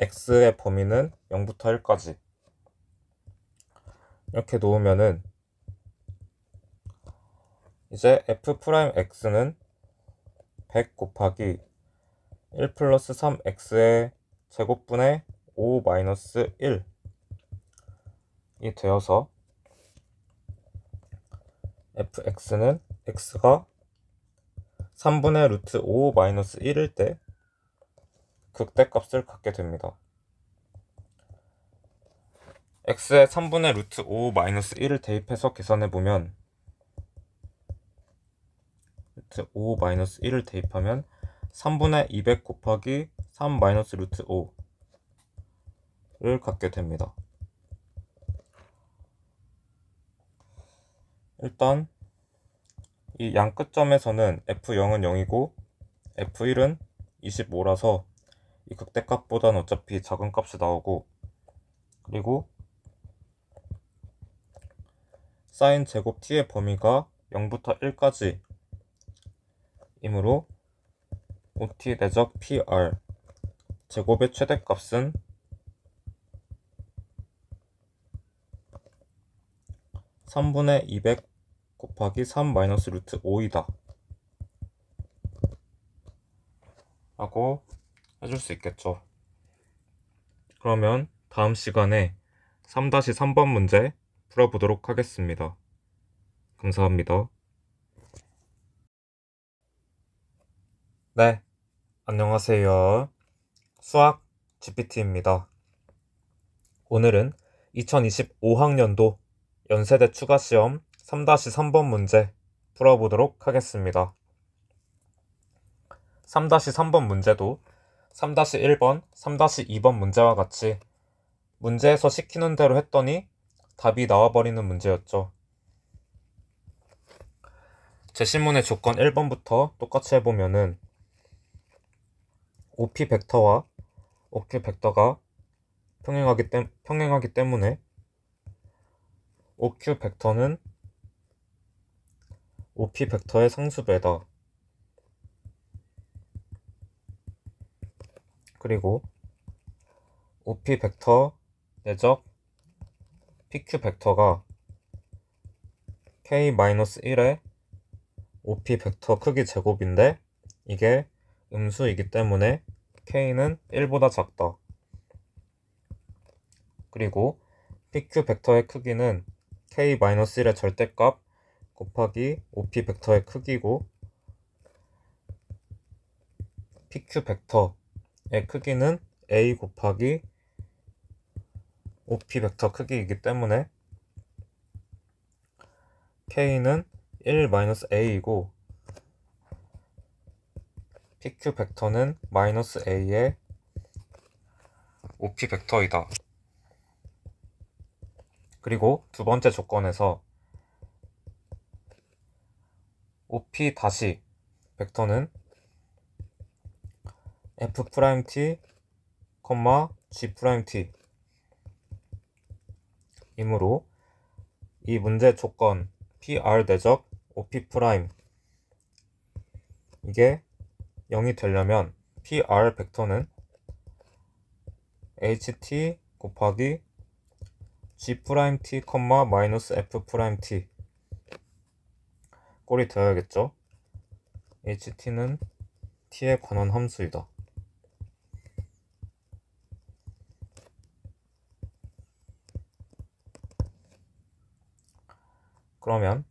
x의 범위는 0부터 1까지 이렇게 놓으면은 이제 f'x는 100 곱하기 1 플러스 3x의 제곱분의 5 마이너스 1이 되어서 fx는 x가 3분의 루트 5 마이너스 1일 때 극대값을 갖게 됩니다. x에 3분의 루트 5 마이너스 1을 대입해서 계산해보면 루트 5 마이너스 1을 대입하면 3분의 200 곱하기 3 마이너스 루트 5를 갖게 됩니다. 일단 이 양 끝점에서는 f0은 0이고 f1은 25라서 이 극대값보다는 어차피 작은 값이 나오고, 그리고 사인 제곱 t의 범위가 0부터 1까지 이므로 OT 내적 PR 제곱의 최대값은 3분의 200 곱하기 3 마이너스 루트 5이다 라고 해줄 수 있겠죠. 그러면 다음 시간에 3-3번 문제 풀어보도록 하겠습니다. 감사합니다. 네, 안녕하세요. 수학 GPT입니다. 오늘은 2025학년도 연세대 추가시험 3-3번 문제 풀어보도록 하겠습니다. 3-3번 문제도 3-1번, 3-2번 문제와 같이 문제에서 시키는 대로 했더니 답이 나와버리는 문제였죠. 제시문의 조건 1번부터 똑같이 해보면은 OP 벡터와 OQ 벡터가 평행하기 때문에 OQ 벡터는 OP 벡터의 상수배다. 그리고 OP 벡터 내적 PQ 벡터가 K-1의 OP 벡터 크기 제곱인데 이게 음수이기 때문에 K는 1보다 작다. 그리고 PQ 벡터의 크기는 K-1의 절대값 곱하기 OP 벡터의 크기고, PQ 벡터의 크기는 A 곱하기 OP 벡터 크기이기 때문에 K는 1-A이고 PQ 벡터는 -A의 OP 벡터이다. 그리고 두 번째 조건에서 OP 다시 벡터는 F't, G't 이므로 이 문제 조건 PR 내적 OP' 이게 0이 되려면 PR 벡터는 HT 곱하기 G't, -F't 꼴이 되어야겠죠. HT는 T에 관한 함수이다. 그러면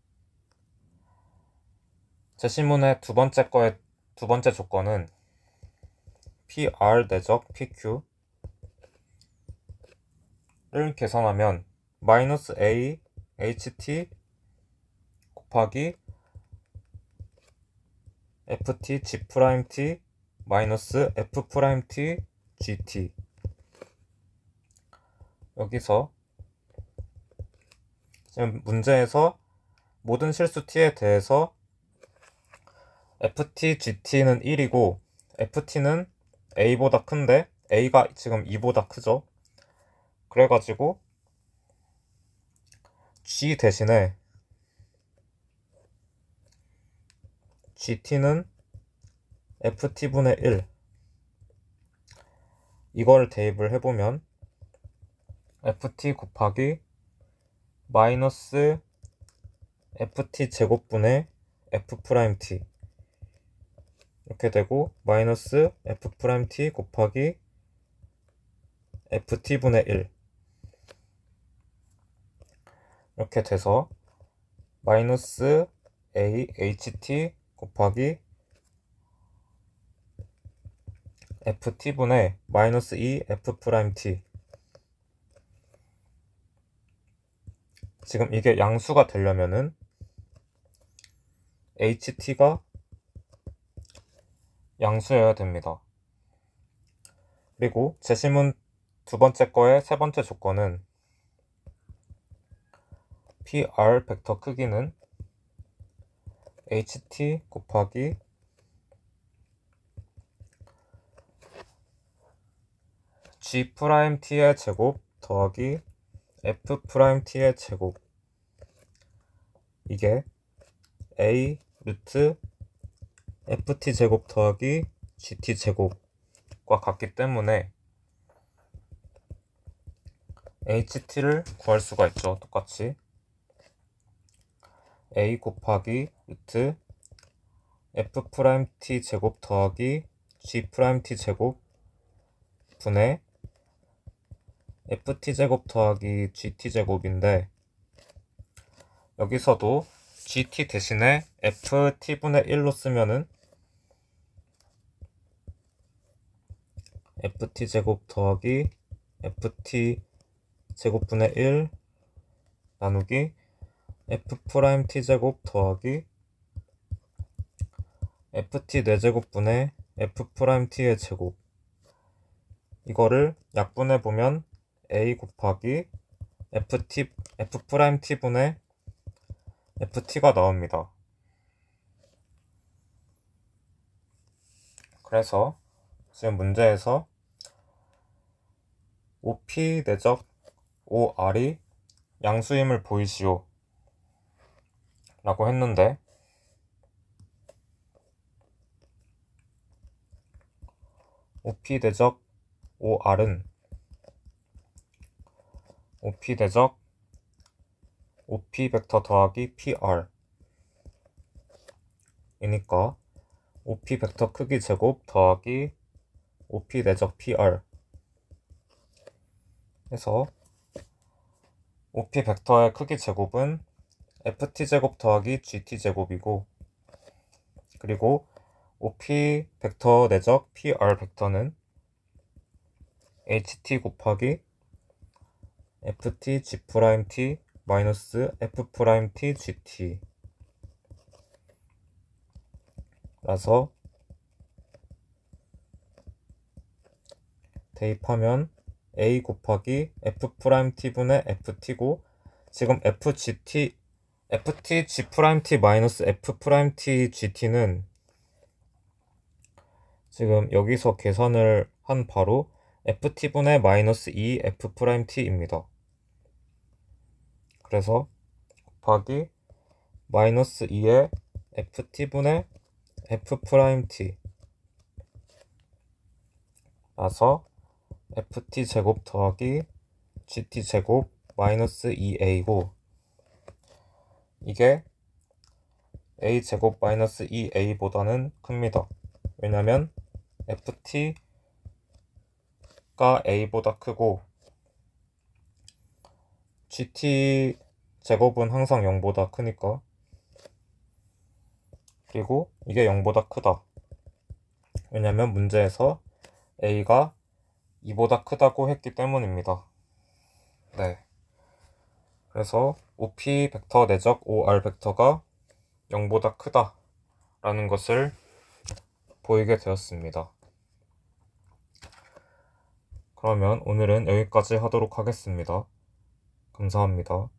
제시문의 두 번째 조건은 PR 내적 PQ를 계산하면 -A HT 곱하기 FT G't -F't GT. 여기서 지금 문제에서 모든 실수 t에 대해서 FT, GT는 1이고 FT는 A보다 큰데 A가 지금 2보다 크죠. 그래가지고 G 대신에 GT는 FT분의 1 이걸 대입을 해보면 FT 곱하기 마이너스 FT 제곱분의 F't 이렇게 되고 마이너스 F't 곱하기 FT분의 1 이렇게 돼서 마이너스 A HT 곱하기 FT분의 마이너스 2 F't. 지금 이게 양수가 되려면은 HT가 양수여야 됩니다. 그리고 제시문 두 번째 거의 세 번째 조건은 PR 벡터 크기는 HT 곱하기 G't의 제곱 더하기 F't의 제곱 이게 A 루트 FT 제곱 더하기 GT 제곱과 같기 때문에 HT를 구할 수가 있죠. 똑같이 A 곱하기 루트 F't 제곱 더하기 G't 제곱 분의 FT 제곱 더하기 GT 제곱인데 여기서도 GT 대신에 FT분의 1로 쓰면은 FT 제곱 더하기 FT 제곱분의 1 나누기 F't 제곱 더하기 FT 4제곱분의 F't의 제곱 이거를 약분해보면 A 곱하기 F't분의 FT가 나옵니다. 그래서 지금 문제에서 OP 내적 OR이 양수임을 보이시오 라고 했는데 OP 대적 OR은 OP 대적 OP 벡터 더하기 PR 이니까 OP 벡터 크기 제곱 더하기 OP 내적 PR 해서 OP 벡터의 크기 제곱은 ft제곱 더하기 gt제곱이고, 그리고 OP 벡터 내적 PR 벡터는 ht 곱하기 ft g'(t) 마이너스 f'(t) gt 라서 대입하면 a 곱하기 f't분의 ft고, 지금 ft g'(t) 마이너스 f't gt는 지금 여기서 계산을 한 바로 ft분의 마이너스 2 f't입니다. 그래서 곱하기 마이너스 2의 ft분의 f't 라서 ft제곱 더하기 gt제곱 마이너스 2a고, 이게 a제곱 마이너스 2a보다는 큽니다. 왜냐면 ft가 a보다 크고 gt제곱은 항상 0보다 크니까. 그리고 이게 0보다 크다. 왜냐면 문제에서 a가 2보다 크다고 했기 때문입니다. 네. 그래서 OP 벡터 내적 OR 벡터가 0보다 크다 라는 것을 보이게 되었습니다. 그러면 오늘은 여기까지 하도록 하겠습니다. 감사합니다.